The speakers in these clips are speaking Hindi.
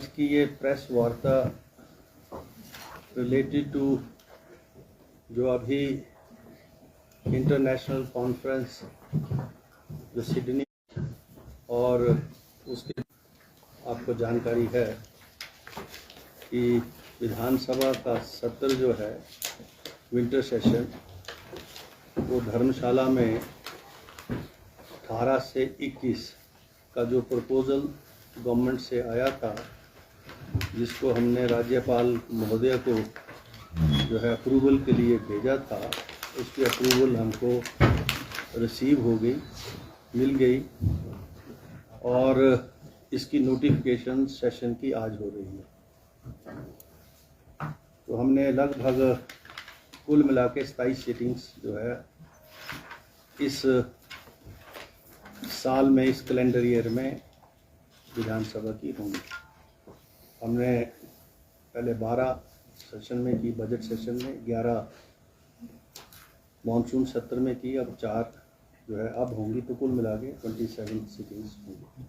की ये प्रेस वार्ता रिलेटेड टू जो अभी इंटरनेशनल कॉन्फ्रेंस जो सिडनी और उसके आपको जानकारी है कि विधानसभा का सत्र जो है विंटर सेशन वो धर्मशाला में 18 से 21 का जो प्रपोज़ल गवर्नमेंट से आया था, जिसको हमने राज्यपाल महोदय को जो है अप्रूवल के लिए भेजा था, उसकी अप्रूवल हमको रिसीव हो गई, मिल गई और इसकी नोटिफिकेशन सेशन की आज हो रही है। तो हमने लगभग कुल मिला के 27 सीटिंग्स जो है इस साल में, इस कैलेंडर ईयर में विधानसभा की होंगी। हमने पहले 12 सेशन में की, बजट सेशन में 11 मॉनसून सत्र में की, अब 4 जो है अब होंगी, तो कुल मिला के 27 सीटिंग्स होंगी।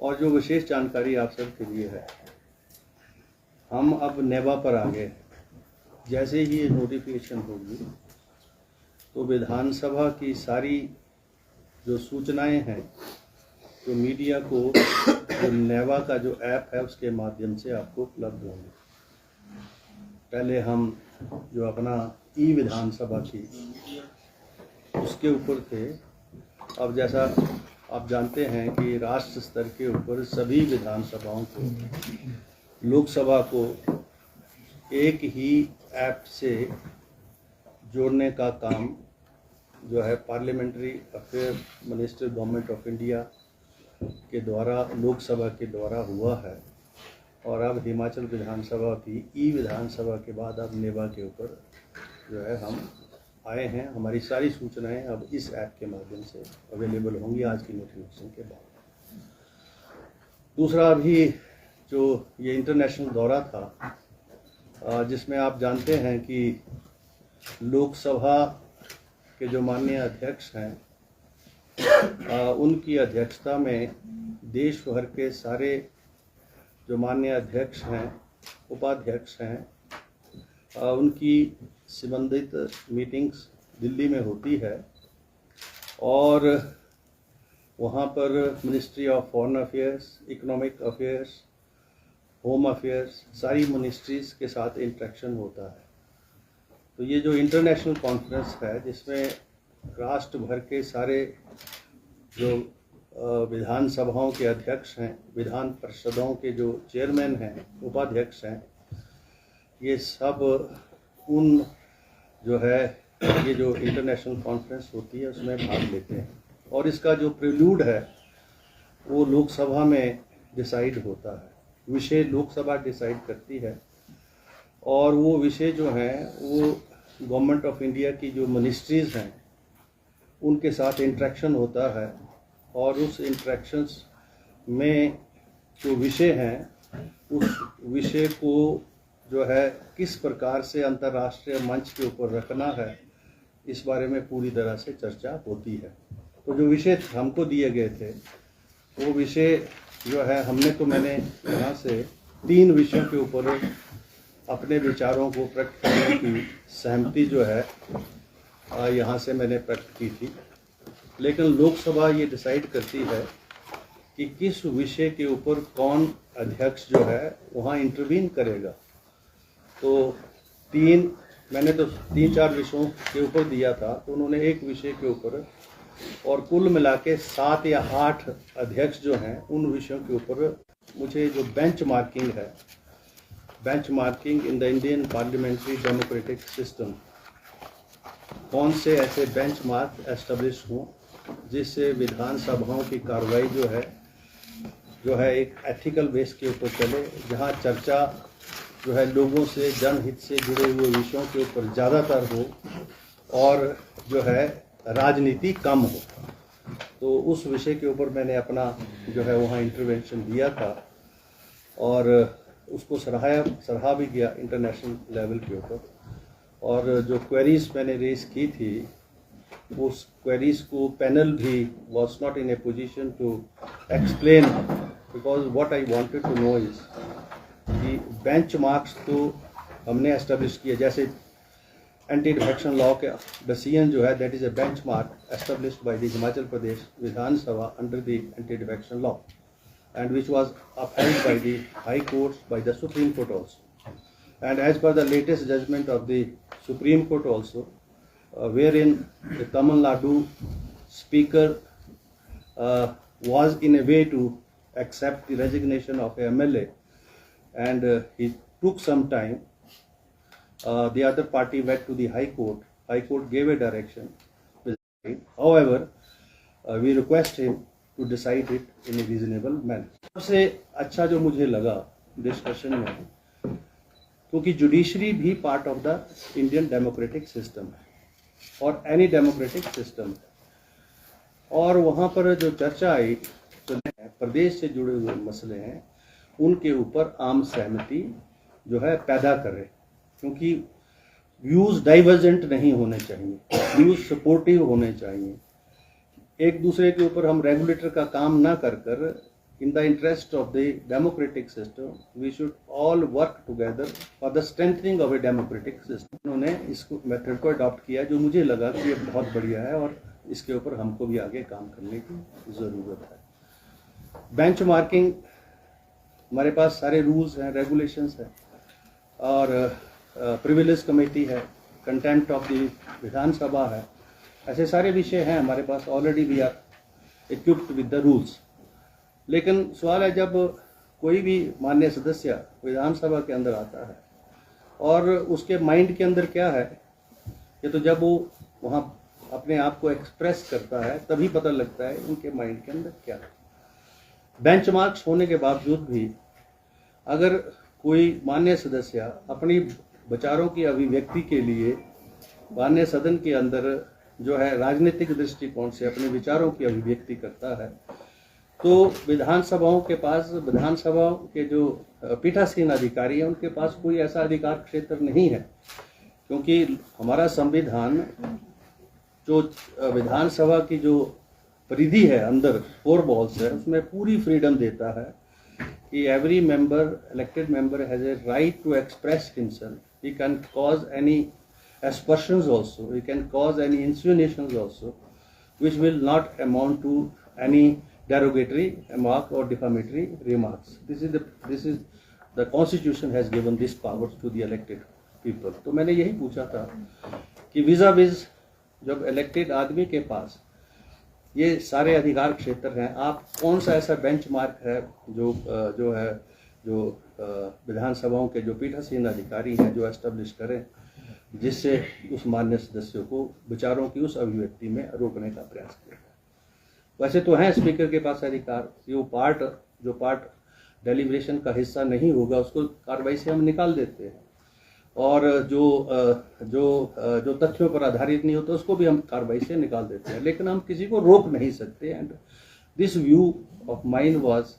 और जो विशेष जानकारी आप सब के लिए है, हम अब नेवा पर आ गए। जैसे ही ये नोटिफिकेशन होगी तो विधानसभा की सारी जो सूचनाएं हैं जो मीडिया को जो नेवा का जो ऐप है उसके माध्यम से आपको उपलब्ध होंगे। पहले हम जो अपना ई विधानसभा थी उसके ऊपर थे। अब जैसा आप जानते हैं कि राष्ट्र स्तर के ऊपर सभी विधानसभाओं को, लोकसभा को एक ही ऐप से जोड़ने का काम जो है parliamentary affair minister government of India के द्वारा, लोकसभा के द्वारा हुआ है। और अब हिमाचल विधानसभा की ई विधानसभा के बाद अब नेवा के ऊपर जो है हम आए हैं। हमारी सारी सूचनाएं अब इस ऐप के माध्यम से अवेलेबल होंगी आज की नोटिफिकेशन के बाद। दूसरा, अभी जो ये इंटरनेशनल दौरा था जिसमें आप जानते हैं कि लोकसभा के जो माननीय अध्यक्ष हैं उनकी अध्यक्षता में देश भर के सारे जो माननीय अध्यक्ष हैं, उपाध्यक्ष हैं, उनकी संबंधित मीटिंग्स दिल्ली में होती है। और वहाँ पर ministry of foreign affairs, economic affairs, home affairs, सारी मिनिस्ट्रीज़ के साथ इंटरेक्शन होता है। तो ये जो इंटरनेशनल कॉन्फ्रेंस है जिसमें राष्ट्र भर के सारे जो विधानसभाओं के अध्यक्ष हैं, विधान परिषदों के जो चेयरमैन हैं, उपाध्यक्ष हैं, ये सब उन जो है ये जो इंटरनेशनल कॉन्फ्रेंस होती है उसमें भाग लेते हैं। और इसका जो प्रिल्यूड है वो लोकसभा में डिसाइड होता है, विषय लोकसभा डिसाइड करती है। और वो विषय जो हैं वो गवर्नमेंट ऑफ इंडिया की जो मिनिस्ट्रीज़ हैं उनके साथ इंटरेक्शन होता है। और उस इंटरेक्शंस में जो विषय हैं उस विषय को जो है किस प्रकार से अंतर्राष्ट्रीय मंच के ऊपर रखना है, इस बारे में पूरी तरह से चर्चा होती है। तो जो विषय हमको दिए गए थे वो विषय जो है मैंने यहाँ से 3 विषयों के ऊपर अपने विचारों को प्रकट करने की सहमति जो है यहाँ से मैंने प्रकट की थी। लेकिन लोकसभा ये डिसाइड करती है कि किस विषय के ऊपर कौन अध्यक्ष जो है वहाँ इंटरवीन करेगा। तो मैंने तो 3-4 विषयों के ऊपर दिया था, तो उन्होंने एक विषय के ऊपर, और कुल मिला के 7 या 8 अध्यक्ष जो हैं उन विषयों के ऊपर मुझे जो बेंच मार्किंग है, bench marking in the Indian parliamentary democratic system, कौन से ऐसे बेंच मार्क एस्टेब्लिश हों जिससे विधानसभाओं की कार्रवाई जो है एक एथिकल बेस के ऊपर चले, जहां चर्चा जो है लोगों से, जनहित से जुड़े हुए विषयों के ऊपर ज़्यादातर हो और जो है राजनीति कम हो। तो उस विषय के ऊपर मैंने अपना जो है वहाँ इंटरवेंशन दिया था और उसको सराहा भी गया इंटरनेशनल लेवल के ऊपर। और जो क्वेरीज मैंने रेस की थी उस क्वेरीज को पैनल भी was not in a position to explain because what I wanted to know is कि benchmarks तो हमने establish किया, जैसे एंटी डिफेक्शन लॉ के डिसीजन जो है that is a benchmark established by the Himachal Pradesh Vidhan Sabha under the anti defection law and which was upheld by the High Court, by the Supreme Court also. And as per the latest judgment of the Supreme Court also, wherein the Tamil Nadu Speaker was in a way to accept the resignation of a MLA, and he took some time. The other party went to the High Court. High Court gave a direction. However, we request him to decide it in a reasonable manner. सबसे अच्छा जो मुझे लगा डिस्कशन में, क्योंकि जुडिशरी भी part of the Indian democratic system है और एनी डेमोक्रेटिक सिस्टम है, और वहाँ पर जो चर्चा आई तो प्रदेश से जुड़े हुए मसले हैं उनके ऊपर आम सहमति जो है पैदा करे, क्योंकि व्यूज डाइवर्जेंट नहीं होने चाहिए, व्यूज सपोर्टिव होने चाहिए। एक दूसरे के ऊपर हम रेगुलेटर का काम ना कर कर in the interest of the democratic system we should all work together for the strengthening of a democratic system. उन्होंने इस मेथड को अडॉप्ट किया जो मुझे लगा कि ये बहुत बढ़िया है और इसके ऊपर हमको भी आगे काम करने की ज़रूरत है। बेंच मार्किंग, हमारे पास सारे रूल्स हैं, रेगुलेशंस हैं, और प्रिविलेज कमेटी है, कंटेम्प्ट ऑफ द विधानसभा है, ऐसे सारे विषय हैं हमारे पास। Already we are equipped with the rules. लेकिन सवाल है, जब कोई भी माननीय सदस्य विधानसभा के अंदर आता है और उसके माइंड के अंदर क्या है, ये तो जब वो वहाँ अपने आप को एक्सप्रेस करता है तभी पता लगता है उनके माइंड के अंदर क्या है। बेंचमार्क्स होने के बावजूद भी अगर कोई माननीय सदस्य अपनी विचारों की अभिव्यक्ति के लिए माननीय सदन के अंदर जो है राजनीतिक दृष्टिकोण से अपने विचारों की अभिव्यक्ति करता है, तो विधानसभाओं के पास, विधानसभाओं के जो पीठासीन अधिकारी हैं उनके पास कोई ऐसा अधिकार क्षेत्र नहीं है, क्योंकि हमारा संविधान जो विधानसभा की जो परिधि है अंदर 4 वॉल्स है, उसमें पूरी फ्रीडम देता है कि every member, elected member has a right to express himself, he can cause any aspersions also, we can cause any insinuations also, which will not amount to any derogatory remark or defamatory remarks. This is the constitution has given this powers to the elected people. तो मैंने यही पूछा था कि वीजा विज जब इलेक्टेड आदमी के पास ये सारे अधिकार क्षेत्र हैं, आप कौन सा ऐसा बेंचमार्क है जो विधानसभाओं के जो पीठासीन अधिकारी हैं जो एस्टेब्लिश करें, जिससे उस मान्य सदस्यों को विचारों की उस अभिव्यक्ति में रोकने का प्रयास किया। वैसे तो है स्पीकर के पास अधिकार, जो पार्ट डेलिब्रेशन का हिस्सा नहीं होगा उसको कार्रवाई से हम निकाल देते हैं, और जो तथ्यों पर आधारित नहीं होता उसको भी हम कार्रवाई से निकाल देते हैं, लेकिन हम किसी को रोक नहीं सकते। And this view of mine was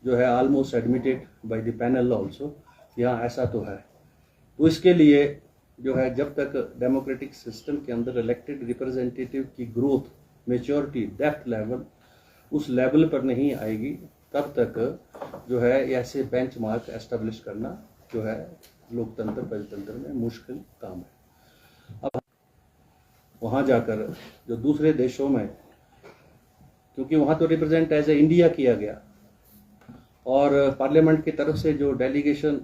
जो है almost admitted by the panel also, यहाँ ऐसा तो है। तो इसके लिए जो है जब तक डेमोक्रेटिक सिस्टम के अंदर इलेक्टेड रिप्रेजेंटेटिव की ग्रोथ, मेच्योरिटी, डेप्थ लेवल उस लेवल पर नहीं आएगी, तब तक जो है ऐसे बेंचमार्क एस्टेब्लिश करना जो है लोकतंत्र परितंत्र में मुश्किल काम है। अब वहाँ जाकर जो दूसरे देशों में, क्योंकि वहाँ तो रिप्रेजेंट एज ए इंडिया किया गया और पार्लियामेंट की तरफ से जो डेलीगेशन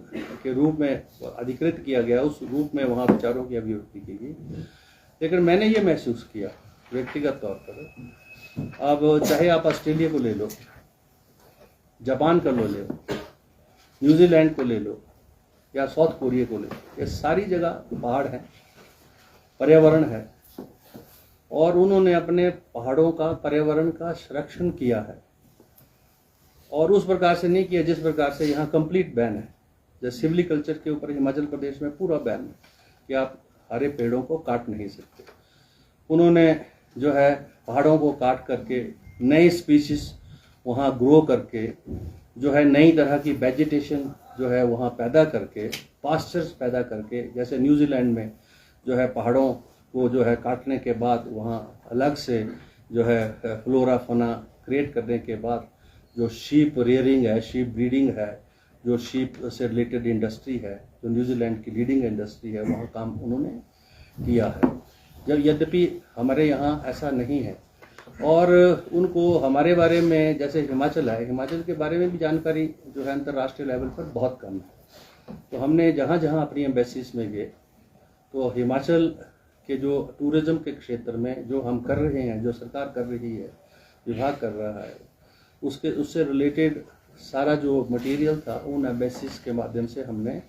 के रूप में अधिकृत किया गया, उस रूप में वहाँ विचारों की अभिव्यक्ति की गई। लेकिन मैंने ये महसूस किया व्यक्तिगत तौर पर, अब चाहे आप ऑस्ट्रेलिया को ले लो, जापान को ले लो, न्यूजीलैंड को ले लो या साउथ कोरिया को ले लो, ये सारी जगह पहाड़ हैं, पर्यावरण है, और उन्होंने अपने पहाड़ों का, पर्यावरण का संरक्षण किया है, और उस प्रकार से नहीं किया जिस प्रकार से यहाँ कंप्लीट बैन है। जैसे सिविलिकल्चर के ऊपर हिमाचल प्रदेश में पूरा बैन है कि आप हरे पेड़ों को काट नहीं सकते। उन्होंने जो है पहाड़ों को काट करके नई स्पीशीज वहाँ ग्रो करके जो है नई तरह की वेजिटेशन जो है वहाँ पैदा करके, पास्चर्स पैदा करके, जैसे न्यूजीलैंड में जो है पहाड़ों को जो है काटने के बाद वहाँ अलग से जो है फ्लोरा फौना क्रिएट करने के बाद जो शीप रेयरिंग है, शीप ब्रीडिंग है, जो शीप से रिलेटेड इंडस्ट्री है, जो न्यूजीलैंड की लीडिंग इंडस्ट्री है, वहाँ काम उन्होंने किया है। जब यद्यपि हमारे यहाँ ऐसा नहीं है और उनको हमारे बारे में, जैसे हिमाचल है, हिमाचल के बारे में भी जानकारी जो है अंतर्राष्ट्रीय लेवल पर बहुत कम है। तो हमने जहाँ जहाँ अपनी एम्बेसीज में गए तो हिमाचल के जो टूरिज्म के क्षेत्र में जो हम कर रहे हैं, जो सरकार कर रही है, विभाग कर रहा है, उससे रिलेटेड सारा जो मटेरियल था उन एम्बेसीज के माध्यम से हमने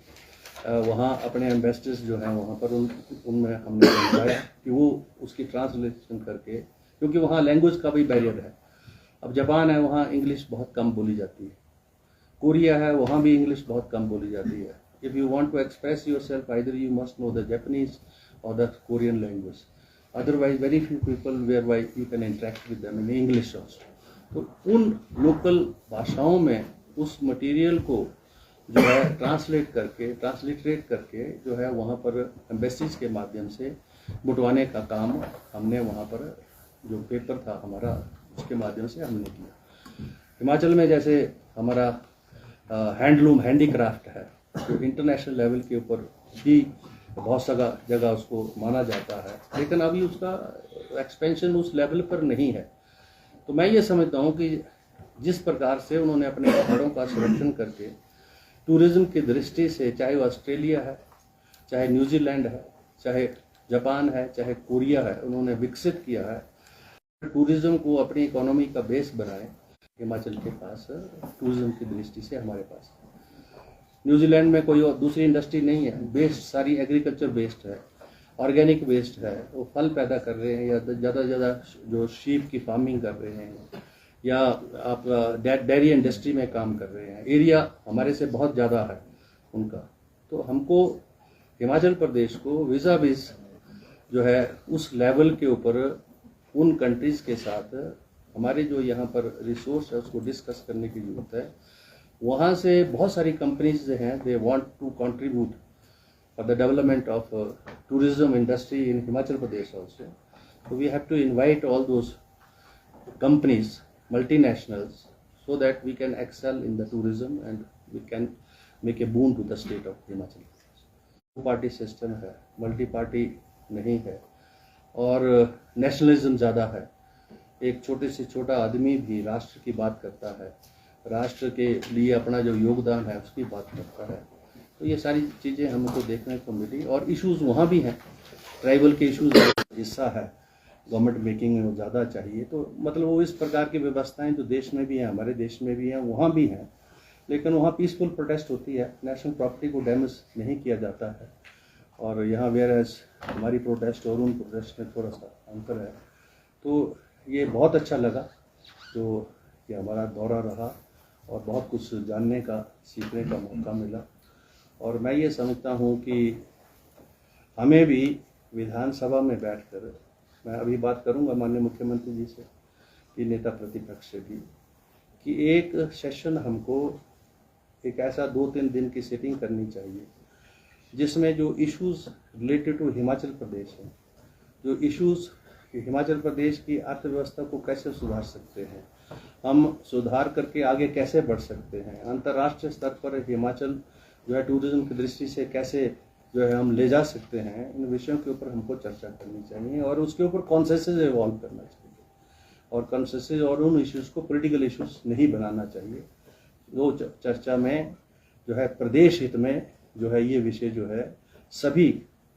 वहाँ अपने एम्बेसडर्स जो हैं वहाँ पर उनमें हमने बताया कि वो उसकी ट्रांसलेशन करके, क्योंकि वहाँ लैंग्वेज का भी बैरियर है। अब जापान है, वहाँ इंग्लिश बहुत कम बोली जाती है। कोरिया है, वहाँ भी इंग्लिश बहुत कम बोली जाती है। If you want to express yourself, either you must know the Japanese और the Korean language, otherwise very few people where why you can interact with them in English also. तो उन लोकल भाषाओं में उस मटेरियल को जो है ट्रांसलिटरेट करके जो है वहाँ पर एम्बेसीज के माध्यम से बुटवाने का काम हमने वहाँ पर, जो पेपर था हमारा, उसके माध्यम से हमने किया। हिमाचल में जैसे हमारा हैंडलूम, हैंडीक्राफ्ट है, जो इंटरनेशनल लेवल के ऊपर भी बहुत सा जगह उसको माना जाता है, लेकिन अभी उसका एक्सपेंशन उस लेवल पर नहीं है। तो मैं ये समझता हूँ कि जिस प्रकार से उन्होंने अपने पहाड़ों का संरक्षण करके टूरिज्म की दृष्टि से, चाहे वो ऑस्ट्रेलिया है, चाहे न्यूजीलैंड है, चाहे जापान है, चाहे कोरिया है, उन्होंने विकसित किया है, टूरिज्म को अपनी इकोनॉमी का बेस बनाए। हिमाचल के पास टूरिज्म की दृष्टि से हमारे पास न्यूजीलैंड में कोई और दूसरी इंडस्ट्री नहीं है, बेस्ड सारी एग्रीकल्चर बेस्ड है, ऑर्गेनिक बेस्ड है। वो फल पैदा कर रहे हैं या ज़्यादा से ज़्यादा जो शीप की फार्मिंग कर रहे हैं या आप डेयरी इंडस्ट्री में काम कर रहे हैं। एरिया हमारे से बहुत ज़्यादा है उनका। तो हमको हिमाचल प्रदेश को वीज़ा बेस जो है उस लेवल के ऊपर उन कंट्रीज़ के साथ हमारे जो यहाँ पर रिसोर्स है उसको डिस्कस करने की ज़रूरत है। वहाँ से बहुत सारी कंपनीज जो हैं, they want to contribute for the development of tourism industry in Himachal Pradesh also. So we have to invite all those companies, multinationals, so that we can excel in the tourism and we can make a boon to the state of Himachal Pradesh. Two-party system है, multi-party नहीं है और नेशनलिज्म ज़्यादा है। एक छोटे से छोटा आदमी भी राष्ट्र की बात करता है, राष्ट्र के लिए अपना जो योगदान है उसकी बात करता है। तो ये सारी चीज़ें हमको देखने को मिली और इश्यूज़ वहाँ भी हैं, ट्राइबल के इश्यूज़ हिस्सा है, गवर्नमेंट मेकिंग में ज़्यादा चाहिए। तो मतलब वो इस प्रकार की व्यवस्थाएं जो देश में भी हैं, हमारे देश में भी हैं, वहाँ भी हैं, लेकिन वहाँ पीसफुल प्रोटेस्ट होती है, नेशनल प्रॉपर्टी को डैमेज नहीं किया जाता है। और यहाँ वेयर एज हमारी प्रोटेस्ट और उन प्रोटेस्ट में थोड़ा सा अंतर है। तो ये बहुत अच्छा लगा जो ये हमारा दौरा रहा और बहुत कुछ जानने का, सीखने का मौका मिला। और मैं ये समझता हूँ कि हमें भी विधानसभा में बैठकर, मैं अभी बात करूँगा माननीय मुख्यमंत्री जी से, कि नेता प्रतिपक्ष से भी, कि एक सेशन हमको एक ऐसा 2-3 दिन की सेटिंग करनी चाहिए जिसमें जो issues related to Himachal Pradesh है, जो इश्यूज़ हिमाचल प्रदेश की अर्थव्यवस्था को कैसे सुधार सकते हैं, हम सुधार करके आगे कैसे बढ़ सकते हैं, अंतर्राष्ट्रीय स्तर पर हिमाचल जो है टूरिज्म की दृष्टि से कैसे जो है हम ले जा सकते हैं, इन विषयों के ऊपर हमको चर्चा करनी चाहिए और उसके ऊपर कॉन्सेंसस इवॉल्व करना चाहिए। और कॉन्सेंसस और उन इश्यूज़ को पॉलिटिकल इश्यूज नहीं बनाना चाहिए। वो चर्चा में जो है प्रदेश हित में जो है ये विषय जो है सभी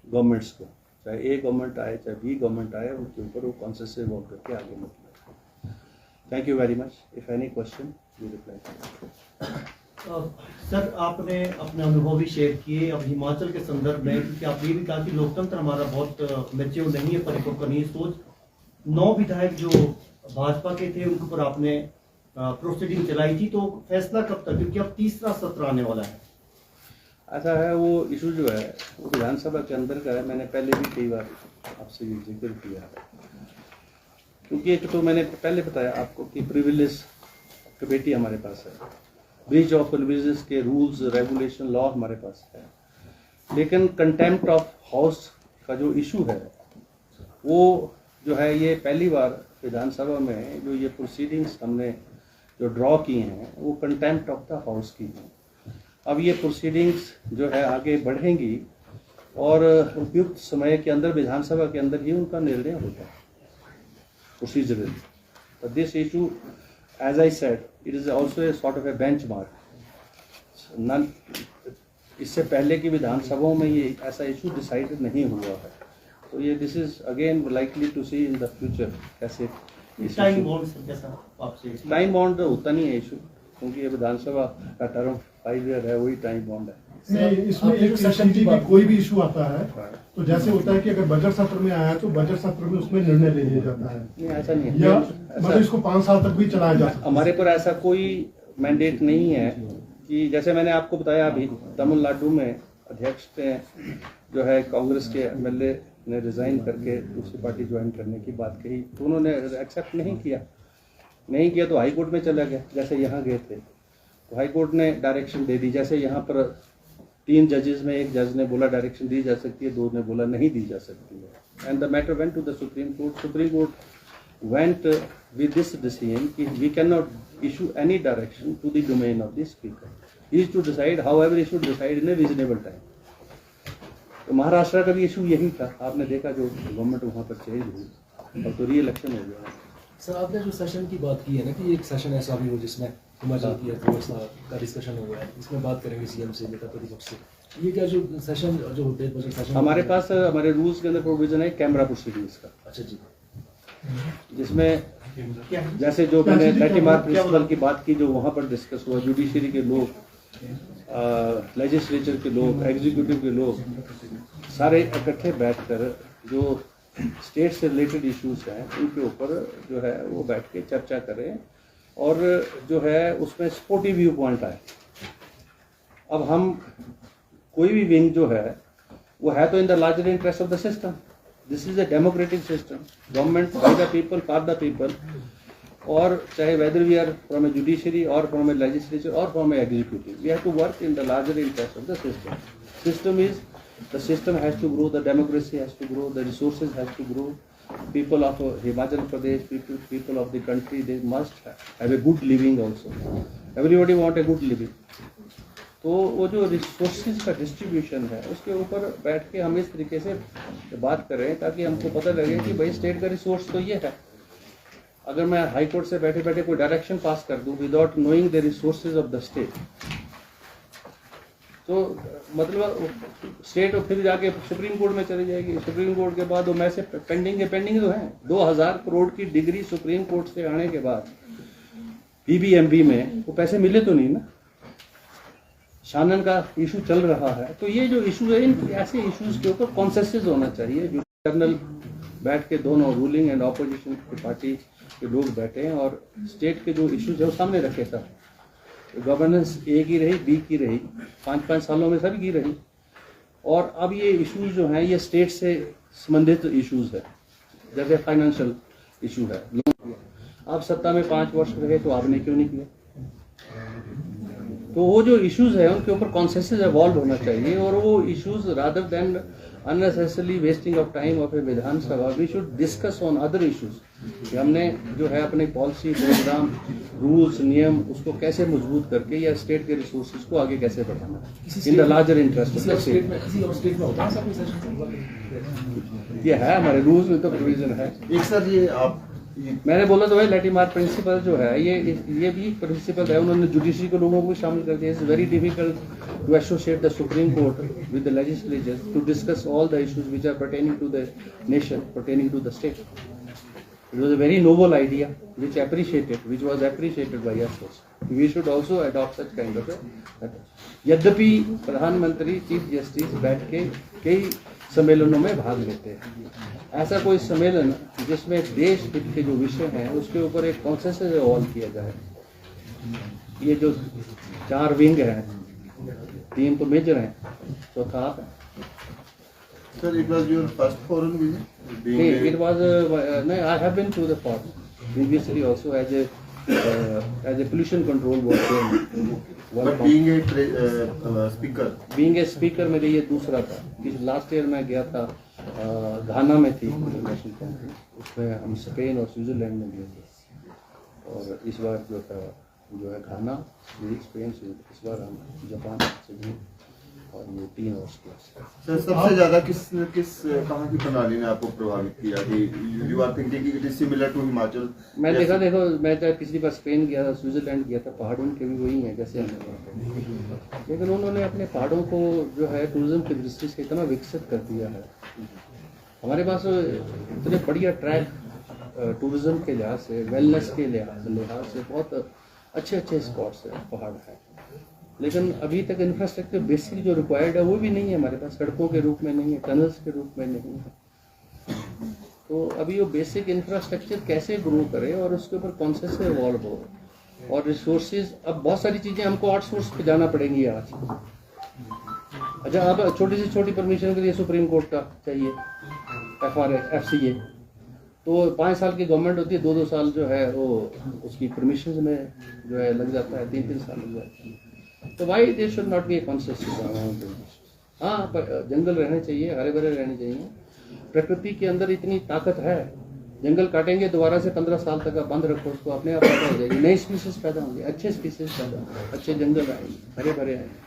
गवर्नमेंट्स को, चाहे ए गवर्नमेंट आए चाहे बी गवर्नमेंट आए, उनके ऊपर वो कॉन्सेंसस इवॉल्व करके आगे बढ़ना। Thank you very much. If any question you reply. Sir, आपने अपने अनुभव भी शेयर किए अब हिमाचल के संदर्भ में, क्योंकि आप ये भी कहा कि लोकतंत्र हमारा बहुत मैच्योर नहीं है, परिपक्व नहीं है सोच। 9 विधायक जो भाजपा के थे उनके ऊपर आपने प्रोसीडिंग चलाई थी, तो फैसला कब तक, क्योंकि अब तीसरा सत्र आने वाला है? ऐसा है, वो इशू जो है वो विधानसभा के अंदर का है। मैंने पहले भी कई बार आपसे ये जिक्र किया है, क्योंकि एक तो मैंने पहले बताया आपको कि प्रिविलेज कमेटी हमारे पास है, ब्रीच ऑफ प्रिविलेजेस के रूल्स रेगुलेशन लॉ हमारे पास है, लेकिन कंटेम्प्ट ऑफ हाउस का जो इशू है वो जो है ये पहली बार विधानसभा में जो ये प्रोसीडिंग्स हमने जो ड्रॉ की हैं वो कंटेम्प्ट ऑफ द हाउस की हैं। अब ये प्रोसीडिंग्स जो है आगे बढ़ेंगी और उपयुक्त समय के अंदर विधानसभा के अंदर ही उनका निर्णय होता है procedural. But this issue, as I said, it is also a sort of a benchmark. None, इससे पहले की विधानसभाओं में ये ऐसा इशू डिसाइड नहीं हुआ है, तो ये this is again likely to see in the future कैसे टाइम बॉन्ड जैसा आपसे टाइम बॉन्ड उतना नहीं है इशू, क्योंकि ये विधानसभा का टर्म 5 ईयर है, वही टाइम बॉन्ड है। नहीं, इसमें एक सेशन की कोई भी इशू आता है तो जैसे होता है कि अगर बजट सत्र में आया तो बजट सत्र में उसमें निर्णय ले लिया जाता है, नहीं ऐसा नहीं है, या मतलब इसको 5 साल तक भी चलाया जा सकता है। हमारे पर ऐसा कोई मैंडेट नहीं है कि जैसे मैंने आपको बताया अभी तमिलनाडु में अध्यक्ष ने जो है कांग्रेस के एमएलए ने रिजाइन करके दूसरी पार्टी ज्वाइन करने की बात कही, तो उन्होंने एक्सेप्ट नहीं किया तो हाई कोर्ट में चला गया। जैसे यहाँ गए थे तो हाई कोर्ट ने डायरेक्शन दे दी, जैसे यहाँ पर 3 जजेस में एक जज ने बोला डायरेक्शन दी जा सकती है, 2 ने बोला नहीं दी जा सकती है, and the matter went to the supreme court. Supreme court went with this decision कि we can not issue any direction to the domain of the speaker, he is to decide however he should decide in a reasonable time. तो महाराष्ट्र का भी इशू यही था, आपने देखा जो गवर्नमेंट वहाँ पर चेंज हुई और तो री इलेक्शन हो गया। सर आपने जो सेशन की बात की है ना कि एक सेशन ऐसा भी हो जिसमें हिमाचल की अर्थव्यवस्था का डिस्कशन हुआ है, इसमें बात करेंगे सीएम से नेता प्रतिपक्ष से, ये क्या जो सेशन जो होते हैं बजट सेशन हमारे पास हमारे रूल्स के अंदर प्रोविजन है कैमरा प्रोसीडिंग्स का। अच्छा जी, जिसमें जैसे जो मैंने लैटिमार प्रिंसिपल की बात की, जो वहाँ पर डिस्कस हुआ, जुडिशरी के लोग, लेजिस्लेचर के लोग, एग्जीक्यूटिव के लोग सारे इकट्ठे बैठकर जो स्टेट से रिलेटेड इश्यूज हैं उनके ऊपर जो है वो बैठ के चर्चा करें और जो है उसमें स्पोर्टिव व्यू पॉइंट आए। अब हम कोई भी विंग जो है वो है तो in the larger interest of the system, this is a democratic system, government by the people for the people, और चाहे whether we are from a judiciary और फ्रॉम ए लेजिस्लेचर और from a executive, we have to work in the larger interest of the system. System is the system has to grow, the democracy has to grow, the resources has to grow. People of Himachal Pradesh, people of the country, they must have a good living also. Everybody want a good living. तो वो जो रिसोर्सेज का डिस्ट्रीब्यूशन है उसके ऊपर बैठ के हम इस तरीके से बात करें ताकि हमको पता लगे कि भाई स्टेट का रिसोर्स तो ये है। अगर मैं हाई कोर्ट से बैठे बैठे कोई डायरेक्शन पास कर दूं without knowing the resources of the state, तो मतलब स्टेट और फिर जाके सुप्रीम कोर्ट में चली जाएगी। सुप्रीम कोर्ट के बाद वो मैसे पेंडिंग तो है 2000 करोड़ की डिग्री सुप्रीम कोर्ट से आने के बाद पीबीएमबी में वो पैसे मिले तो नहीं ना, शानन का इशू चल रहा है। तो ये जो इशू है इन ऐसे इश्यूज के ऊपर कॉन्सेंसस होना चाहिए, जो इंटरनल बैठ के दोनों रूलिंग एंड ऑपोजिशन की पार्टी के लोग बैठे और स्टेट के जो इश्यूज है वो सामने रखे सर। गवर्नेंस ए की रही, बी की रही, 5-5 सालों में सभी की रही, और अब ये इश्यूज जो हैं ये स्टेट से संबंधित इश्यूज है, जैसे फाइनेंशियल इशू है। आप सत्ता में 5 वर्ष रहे तो आपने क्यों नहीं किया? तो वो जो इश्यूज है उनके ऊपर कॉन्सेंसस इवॉल्व होना चाहिए, और वो issues rather than unnecessarily wasting of time of a Vidhan Sabha, we should discuss on other issues कि हमने जो है अपने पॉलिसी प्रोग्राम रूल्स नियम उसको कैसे मजबूत करके या स्टेट के रिसोर्सेज को आगे कैसे बढ़ाना इन the larger interest of the state. ये है हमारे रूल्स में तो प्रोविजन है। एक सर ये आप मैंने बोला तो भाई लैटिमार प्रिंसिपल जो है ये भी प्रिंसिपल है, उन्होंने जुडिशरी को लोगों को शामिल कर दिया। It's very difficult to associate the supreme court with the legislature to discuss all the issues which are pertaining to the nation, pertaining to the state. It was a very noble idea which was appreciated by us also. We should also adopt such kind of a यद्यपि प्रधानमंत्री चीफ जस्टिस बैठ के कई सम्मेलनों में भाग लेते हैं, ऐसा कोई सम्मेलन जिसमें देश हित के जो विषय हैं उसके ऊपर एक कॉन्सेंसस इवॉल्व किया जाए। ये जो 4 विंग हैं, 3 तो मेजर हैं, चौथा आप है। Sir, it was your first foreign visit? It was no, I have been to the foreign previously also as a pollution control board chairman. But being a speaker? Being a speaker मेरे ये दूसरा था। लास्ट ईयर मैं गया था, घाना में थी इंटरनेशनल कॉन्फ्रेंस, उसमें हम स्पेन और स्विट्जरलैंड में गए थे, और इस बार जो था जो है घाना, स्पेन से, इस बार हम जापान से भी, और ये 3 और क्लास। सर सबसे ज्यादा किस कहाँ की प्रणाली ने आपको प्रभावित किया कि you are thinking it is similar to Himachal? मैं देखो मैं चाहे पिछली बार स्पेन गया था, स्विट्जरलैंड गया था, पहाड़ों के भी वही हैं जैसे हमने, लेकिन उन्होंने अपने पहाड़ों को जो है टूरिज्म की दृष्टि से इतना विकसित कर दिया है। हमारे पास इतने बढ़िया ट्रैक टूरिज्म के लिहाज से, वेलनेस के लिहाज से बहुत अच्छे अच्छे स्पॉट्स हैं, पहाड़ हैं, लेकिन अभी तक इंफ्रास्ट्रक्चर बेसिक जो रिक्वायर्ड है वो भी नहीं है हमारे पास, सड़कों के रूप में नहीं है, टनल्स के रूप में नहीं है। तो अभी वो बेसिक इंफ्रास्ट्रक्चर कैसे ग्रो करे और उसके ऊपर कौन से इवॉल्व हो, और रिसोर्सेज, अब बहुत सारी चीज़ें हमको आउटसोर्स पे जाना पड़ेंगी आज। अच्छा, अब छोटी से छोटी परमिशन के लिए सुप्रीम कोर्ट का चाहिए, FCA, तो 5 साल की गवर्नमेंट होती है, 2-2 साल जो है वो उसकी परमिशन में जो है लग जाता है, 3-3 साल लग जाते हैं। तो why there should not be a consistent. हाँ, पर जंगल रहने चाहिए, हरे भरे रहने चाहिए। प्रकृति के अंदर इतनी ताकत है, जंगल काटेंगे दोबारा से 15 साल तक आप बंद रखो उसको, अपने आप पैदा हो जाएगी, नई स्पीसीज पैदा होंगे, अच्छे स्पीसीज पैदा होंगे, अच्छे जंगल आएंगे, हरे भरे आएंगे।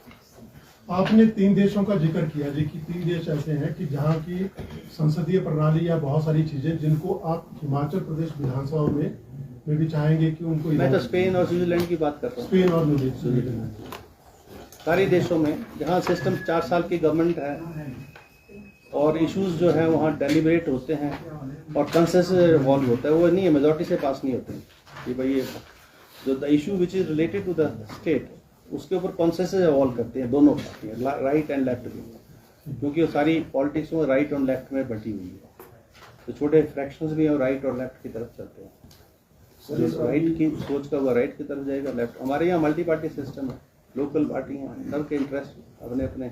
आपने 3 देशों का जिक्र किया जी, कि 3 देश ऐसे हैं कि जहाँ की संसदीय प्रणाली या बहुत सारी चीजें जिनको आप हिमाचल प्रदेश विधानसभा में भी चाहेंगे कि उनको, मैं तो स्पेन और स्विट्जरलैंड की बात कर रहा हूँ। स्पेन और न्यूजीलैंड, सारे देशों में जहाँ सिस्टम 4 साल की गवर्नमेंट है और इश्यूज जो है वहाँ डेलिब्रेट होते हैं और कंसेंसस इवॉल्व होता है, वो नहीं है मेजॉरिटी से पास नहीं होते कि भाई ये जो the issue which is related to the state, उसके ऊपर कंसेंसस इवॉल्व करते हैं दोनों पार्टियाँ, राइट एंड लेफ्ट भी, क्योंकि वो सारी पॉलिटिक्स में राइट और लेफ्ट में बटी हुई है, तो छोटे फ्रैक्शंस भी हैं राइट और लेफ्ट की तरफ चलते हैं। जो राइट की सोच का वो राइट की तरफ जाएगा, लेफ्ट। हमारे यहाँ मल्टी पार्टी सिस्टम है, लोकल पार्टियाँ, सबके इंटरेस्ट अपने अपने।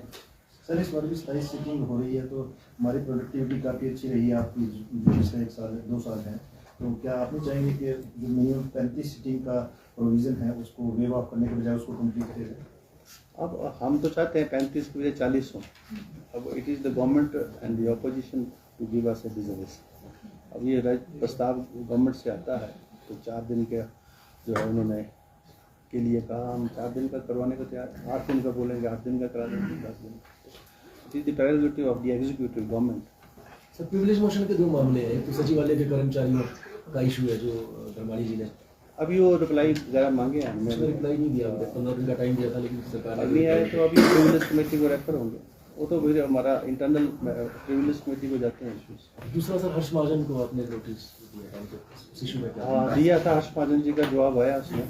सर इस बार भी 27 सीटिंग हो रही है, तो हमारी प्रोडक्टिविटी काफ़ी अच्छी रही है आपकी पिछले 1 साल 2 साल है, तो क्या आप नहीं चाहेंगे कि जो मिनिमम 35 सीटिंग का प्रोविज़न है उसको वेव ऑफ करने के बजाय उसको कंप्लीट करें? अब हम तो चाहते हैं 35 की बजाय 40 हो। अब it is the government and the opposition to give us a business. अब ये प्रस्ताव गवर्नमेंट से आता है तो 4 दिन का जो है उन्होंने के लिए कहा, हम 4 दिन का करवाने को तैयार, 8 दिन का बोलेंगे, 8 दिन का करा देंगे, 10 दिन। It is the prerogative of the executive government. Sir privilege motion के 2 मामले हैं, एक तो सचिवालय के कर्मचारियों का इशू है जो धर्माणी जी ने अभी वो रिप्लाई वगैरह मांगे हैं हमने, उसमें रिप्लाई नहीं दिया, 15 दिन का टाइम दिया था, लेकिन सरकार अभी आए तो अभी प्रिविलेज कमेटी को रेफर होंगे, वो तो फिर हमारा इंटरनल प्रिविलेज कमेटी को जाते हैं इशूज। दूसरा सर हर्ष महाजन को आपने नोटिस दिया था, इस इशू में क्या? हाँ दिया था, हर्ष महाजन जी का जवाब आया उसमें,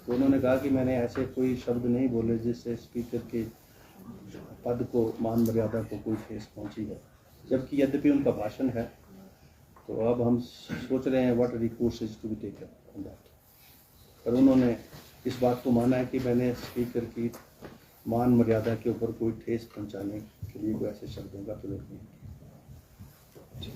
तो उन्होंने कहा कि मैंने ऐसे कोई शब्द नहीं बोले जिससे स्पीकर के पद को, मान मर्यादा को कोई ठेस पहुंची है, जबकि यद्यपि उनका भाषण है। तो अब हम सोच रहे हैं what recourse is to be taken on that, पर उन्होंने इस बात को माना है कि मैंने स्पीकर की मान मर्यादा के ऊपर कोई ठेस पहुंचाने के लिए कोई ऐसे शब्दों का प्रयोग नहीं किया।